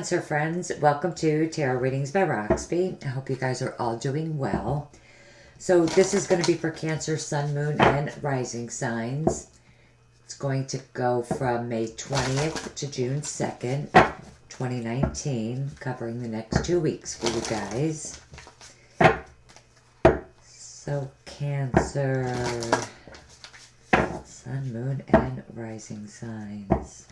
Cancer friends, welcome to Tarot Readings by Roxby. I hope you guys are all doing well. So this is going to be for Cancer, Sun, Moon, and Rising signs. It's going to go from May 20th to June 2nd, 2019, covering the next 2 weeks for you guys. So Cancer, Sun, Moon, and Rising signs.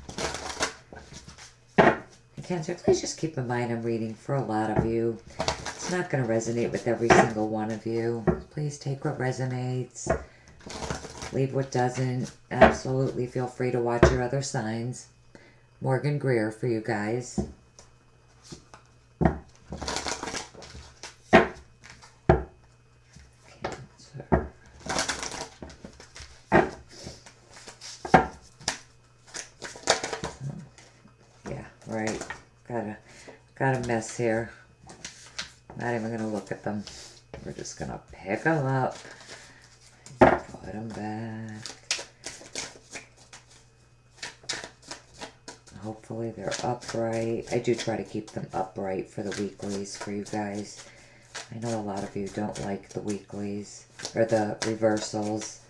Cancer, please just keep in mind I'm reading for a lot of you. It's not going to resonate with every single one of you. Please take what resonates, leave what doesn't. Absolutely feel free to watch your other signs. Morgan Greer for you guys. Cancer. Yeah, right. Got a mess here. Not even going to look at them. We're just going to pick them up. Put them back. Hopefully they're upright. I do try to keep them upright for the weeklies for you guys. I know a lot of you don't like the weeklies or the reversals.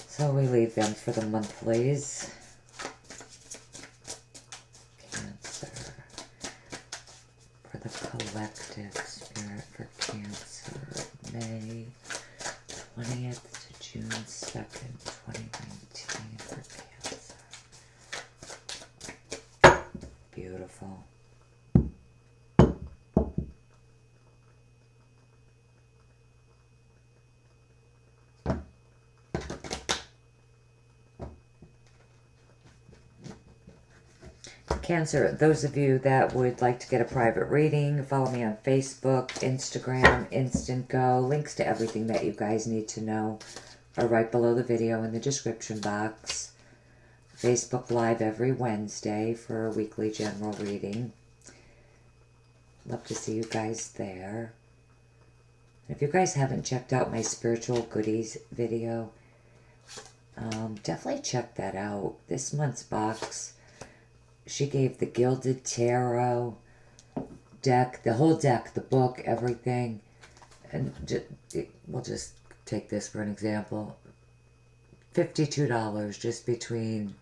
So we leave them for the monthlies. The collective spirit for Cancer, May 20th to June 2nd, 2019 for Cancer. Beautiful. Cancer, those of you that would like to get a private reading, follow me on Facebook, Instagram, Instant Go. Links to everything that you guys need to know are right below the video in the description box. Facebook Live every Wednesday for a weekly general reading. Love to see you guys there. If you guys haven't checked out my spiritual goodies video, definitely check that out. This month's box, she gave the Gilded Tarot deck, the whole deck, the book, everything. And we'll just take this for an example. $52 just between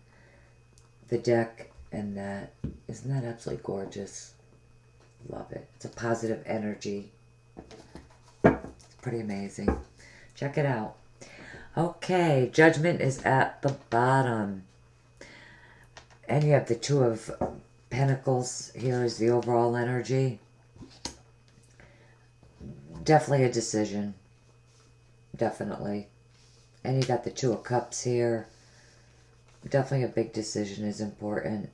the deck and that. Isn't that absolutely gorgeous? Love it. It's a positive energy. It's pretty amazing. Check it out. Okay, Judgment is at the bottom. And you have the Two of Pentacles. Here is the overall energy. Definitely a decision. Definitely. And you got the Two of Cups here. Definitely a big decision is important.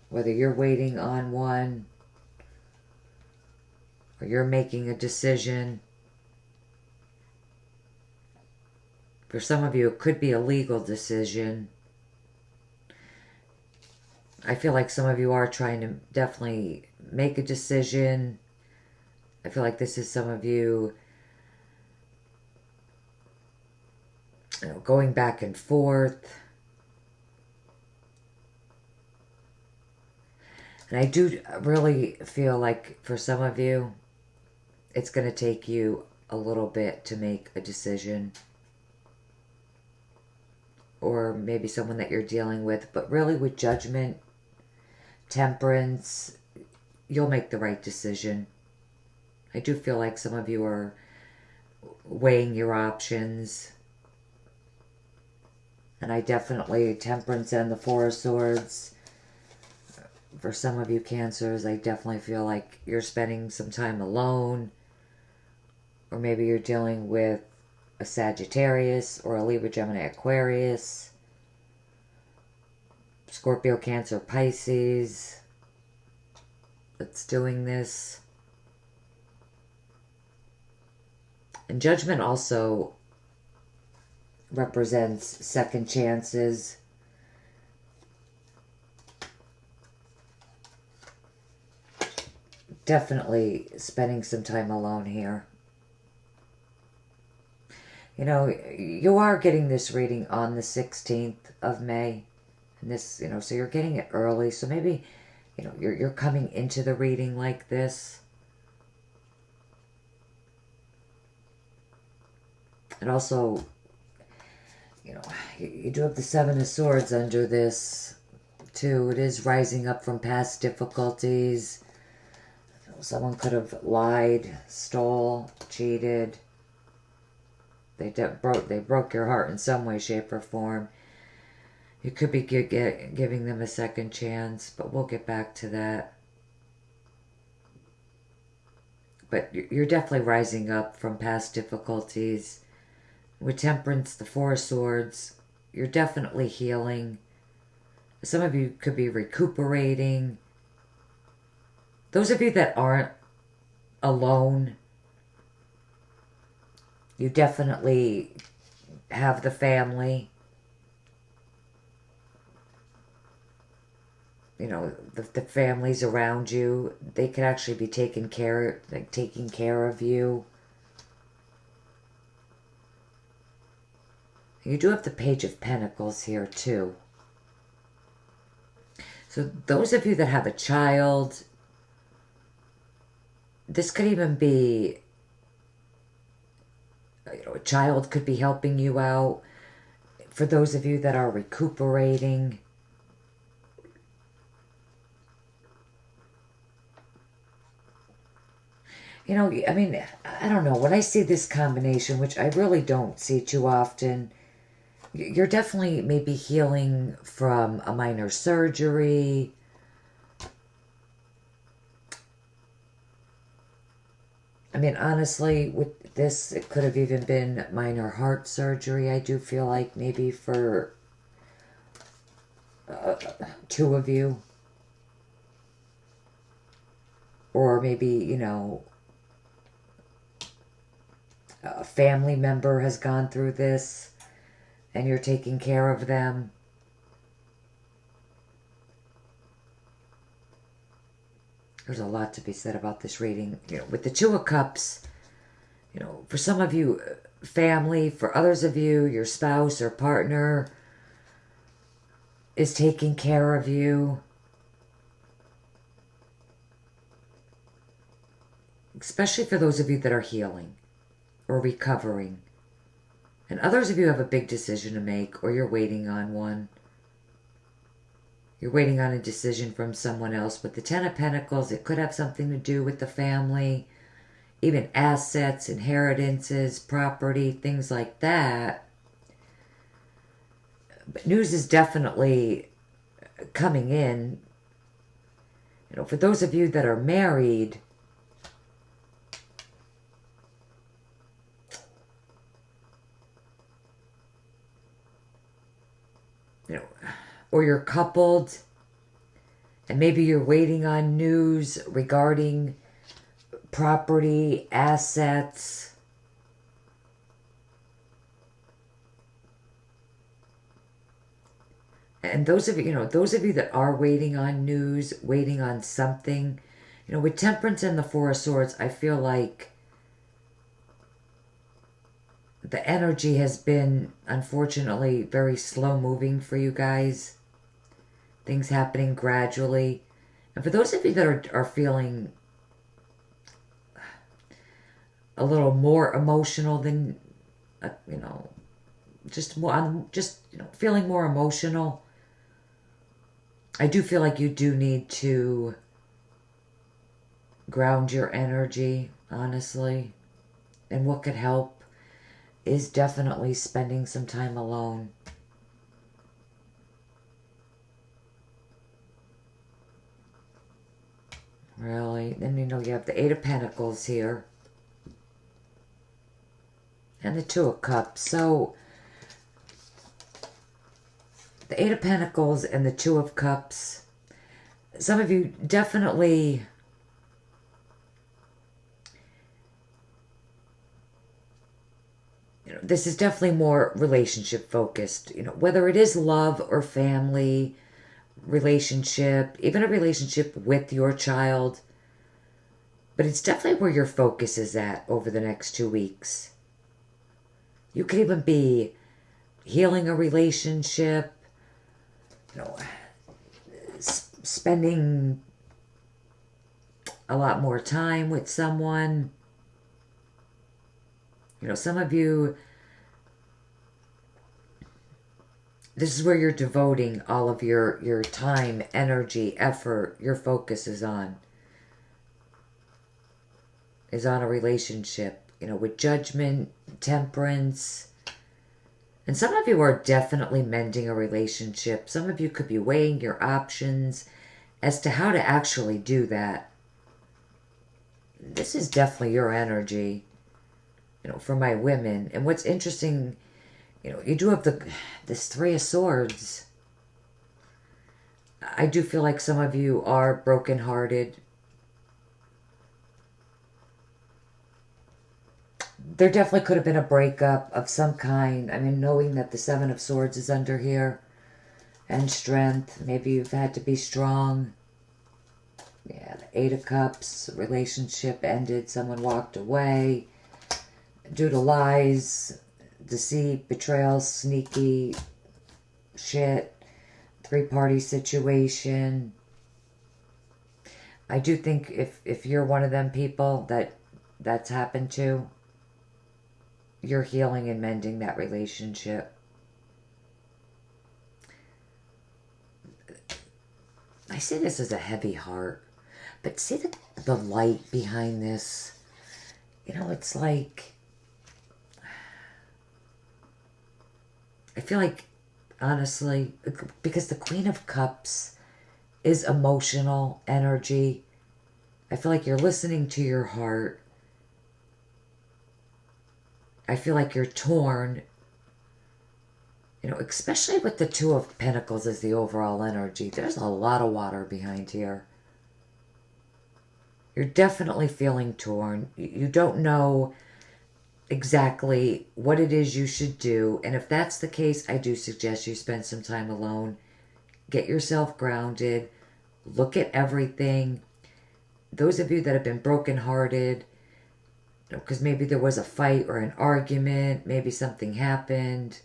Whether you're waiting on one or you're making a decision. For some of you, it could be a legal decision. I feel like some of you are trying to definitely make a decision. I feel like this is some of you, going back and forth. And I do really feel like for some of you, it's going to take you a little bit to make a decision. Or maybe someone that you're dealing with. But really with Judgment, Temperance, you'll make the right decision. I do feel like some of you are weighing your options. And I definitely, Temperance and the Four of Swords, for some of you Cancers, I definitely feel like you're spending some time alone. Or maybe you're dealing with a Sagittarius or a Libra, Gemini, Aquarius. Scorpio, Cancer, Pisces that's doing this. And Judgment also represents second chances. Definitely spending some time alone here. You know, you are getting this reading on the 16th of May. And this, so you're getting it early. So maybe You know, you're coming into the reading like this. And also, you know, you do have the Seven of Swords under this, too. It is rising up from past difficulties. Someone could have lied, stole, cheated. They broke your heart in some way, shape, or form. You could be giving them a second chance, but we'll get back to that. But you're definitely rising up from past difficulties. With Temperance, the Four of Swords, you're definitely healing. Some of you could be recuperating. Those of you that aren't alone, you definitely have the family. You know, the families around you, they could actually be taking care of you. You do have the Page of Pentacles here too. So those of you that have a child, this could even be, you know, a child could be helping you out. For those of you that are recuperating, you know, I mean, I don't know. When I see this combination, which I really don't see too often, you're definitely maybe healing from a minor surgery. I mean, honestly, with this, it could have even been minor heart surgery. I do feel like maybe for two of you. Or maybe, you know, a family member has gone through this and you're taking care of them. There's a lot to be said about this reading. You know, with the Two of Cups, you know, for some of you, family, for others of you, your spouse or partner is taking care of you. Especially for those of you that are healing or recovering. And others of you have a big decision to make, or you're waiting on one. You're waiting on a decision from someone else. With the Ten of Pentacles, it could have something to do with the family, even assets, inheritances, property, things like that. But news is definitely coming in. You know, for those of you that are married, you know, or you're coupled, and maybe you're waiting on news regarding property, assets. And those of you, those of you that are waiting on news, waiting on something, you know, with Temperance and the Four of Swords, I feel like the energy has been, unfortunately, very slow moving for you guys. Things happening gradually. And for those of you that are feeling a little more emotional than, you know, feeling more emotional, I do feel like you do need to ground your energy, honestly. And what could help is definitely spending some time alone. Really. Then, you know, you have the Eight of Pentacles here. And the Two of Cups. So, the Eight of Pentacles and the Two of Cups. Some of you definitely... You know, this is definitely more relationship focused. You know, whether it is love or family, relationship, even a relationship with your child. But it's definitely where your focus is at over the next 2 weeks. You could even be healing a relationship, you know, spending a lot more time with someone. You know, some of you, this is where you're devoting all of your time, energy, effort, your focus is on a relationship, you know, with judgment, temperance. And some of you are definitely mending a relationship. Some of you could be weighing your options as to how to actually do that. This is definitely your energy, you know, for my women. And what's interesting, you know, you do have this Three of Swords. I do feel like some of you are brokenhearted. There definitely could have been a breakup of some kind. I mean, knowing that the Seven of Swords is under here and strength. Maybe you've had to be strong. Yeah, the Eight of Cups, relationship ended, someone walked away due to lies, deceit, betrayal, sneaky shit, three-party situation. I do think if you're one of them people that's happened to, you're healing and mending that relationship. I see this as a heavy heart. But see the light behind this? You know, it's like, I feel like, honestly, because the Queen of Cups is emotional energy, I feel like you're listening to your heart. I feel like you're torn, you know, especially with the Two of Pentacles as the overall energy. There's a lot of water behind here. You're definitely feeling torn. You don't know exactly what it is you should do. And if that's the case, I do suggest you spend some time alone. Get yourself grounded. Look at everything. Those of you that have been brokenhearted, because maybe there was a fight or an argument, maybe something happened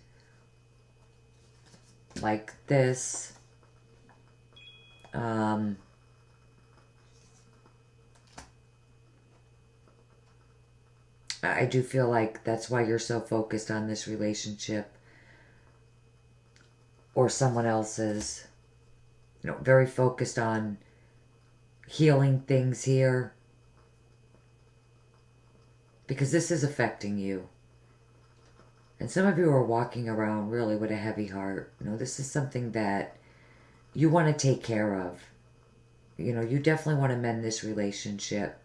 like this. I do feel like that's why you're so focused on this relationship or someone else's. You know, very focused on healing things here. Because this is affecting you. And some of you are walking around really with a heavy heart. You know, this is something that you want to take care of. You know, you definitely want to mend this relationship.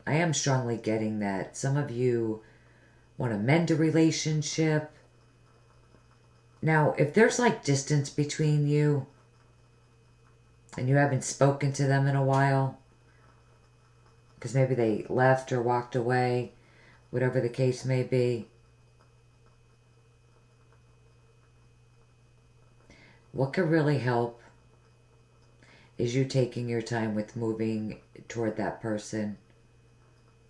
I am strongly getting that. Some of you want to mend a relationship. Now, if there's like distance between you and you haven't spoken to them in a while, because maybe they left or walked away, whatever the case may be, what could really help is you taking your time with moving toward that person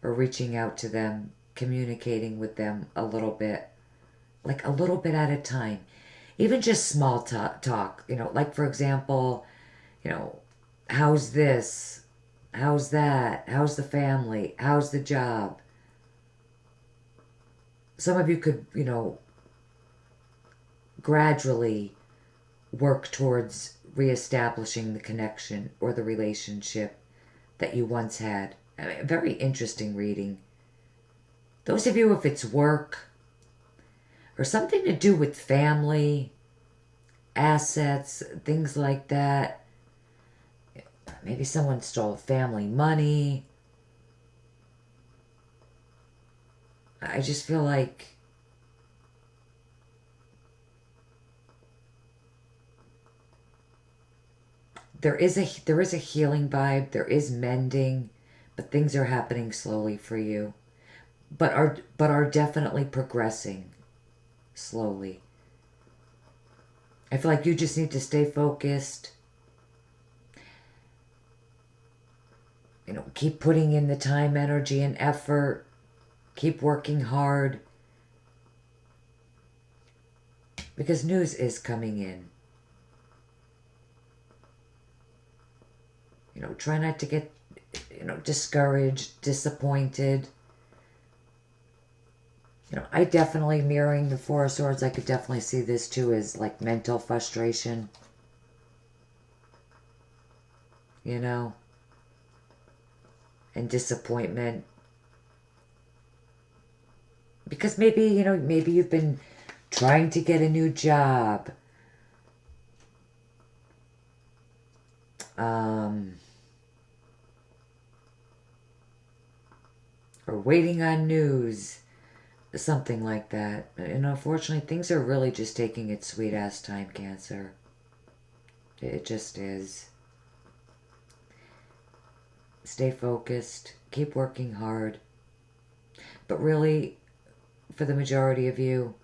or reaching out to them, communicating with them a little bit, like a little bit at a time. Even just small talk, you know, like for example, you know, how's this? How's that? How's the family? How's the job? Some of you could, you know, gradually work towards reestablishing the connection or the relationship that you once had. I mean, very interesting reading. Those of you, if it's work or something to do with family, assets, things like that, maybe someone stole family money. I just feel like there is a healing vibe, there is mending, but things are happening slowly for you. But are definitely progressing slowly. I feel like you just need to stay focused. You know, keep putting in the time, energy, and effort. Keep working hard. Because news is coming in. You know, try not to get, you know, discouraged, disappointed. You know, I definitely, mirroring the Four of Swords, I could definitely see this too as like mental frustration. You know, and disappointment. Because maybe, you know, maybe you've been trying to get a new job. Or waiting on news. Something like that. And unfortunately, things are really just taking its sweet ass time, Cancer. It just is. Stay focused. Keep working hard. But really, for the majority of you,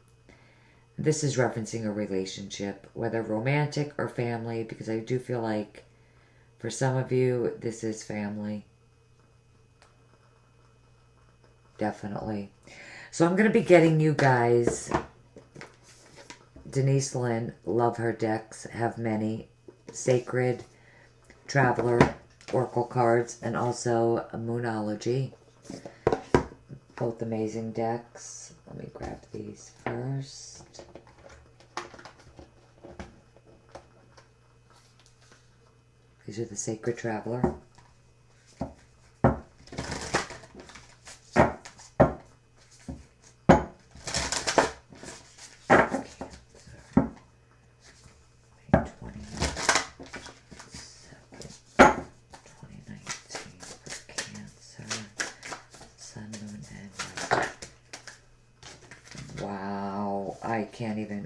this is referencing a relationship, whether romantic or family, because I do feel like for some of you, this is family. Definitely. So I'm going to be getting you guys Denise Lynn, love her decks, have many, Sacred, Traveler, Oracle cards, and also a Moonology. Both amazing decks. Let me grab these first. These are the Sacred Traveler.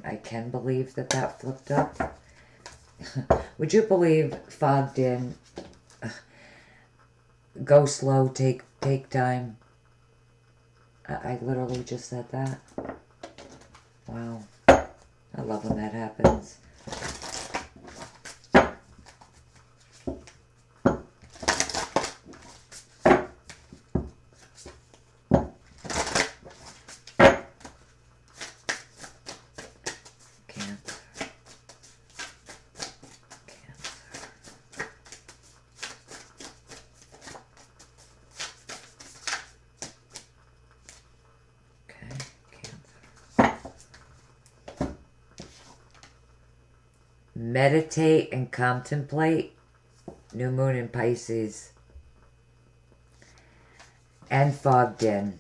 I can believe that that flipped up. Would you believe fogged in, go slow, take time? I literally just said that. Wow. I love when that happens. Meditate and contemplate. New moon in Pisces. And fogged in.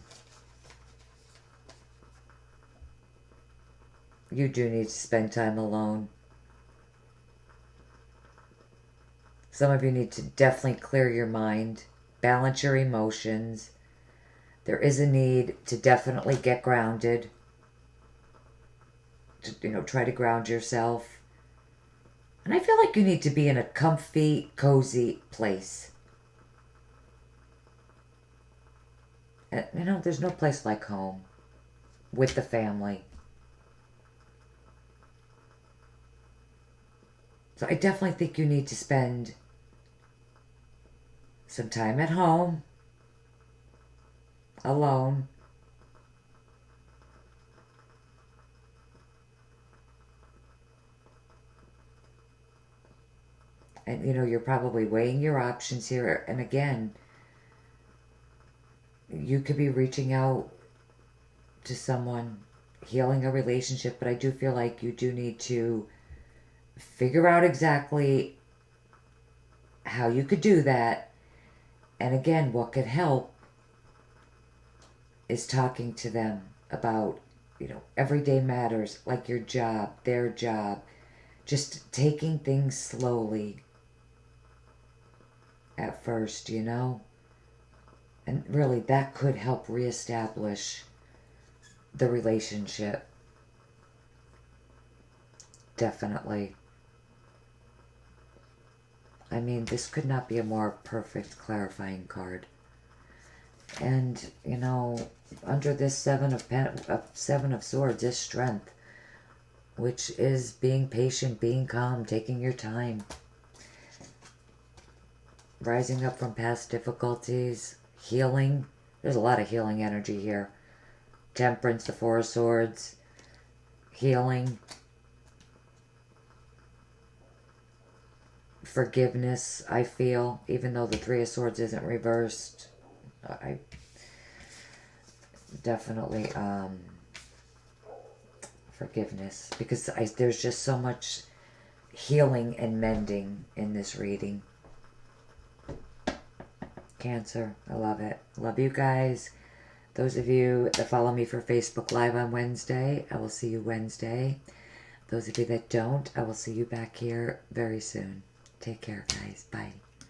You do need to spend time alone. Some of you need to definitely clear your mind, balance your emotions. There is a need to definitely get grounded. To, you know, try to ground yourself. And I feel like you need to be in a comfy, cozy place. And, you know, there's no place like home with the family. So I definitely think you need to spend some time at home, alone. And, you know, you're probably weighing your options here. And again, you could be reaching out to someone, healing a relationship, but I do feel like you do need to figure out exactly how you could do that. And again, what could help is talking to them about, you know, everyday matters like your job, their job, just taking things slowly at first, you know? And really, that could help reestablish the relationship. Definitely. I mean, this could not be a more perfect clarifying card. And, you know, under this Seven of Swords is strength, which is being patient, being calm, taking your time. Rising up from past difficulties, healing. There's a lot of healing energy here. Temperance, the Four of Swords, healing. forgiveness, I feel, even though the Three of Swords isn't reversed. I definitely forgiveness, because there's just so much healing and mending in this reading. Cancer, I love it. Love you guys. Those of you that follow me for Facebook Live on Wednesday, I will see you Wednesday. Those of you that don't, I will see you back here very soon. Take care, guys. Bye.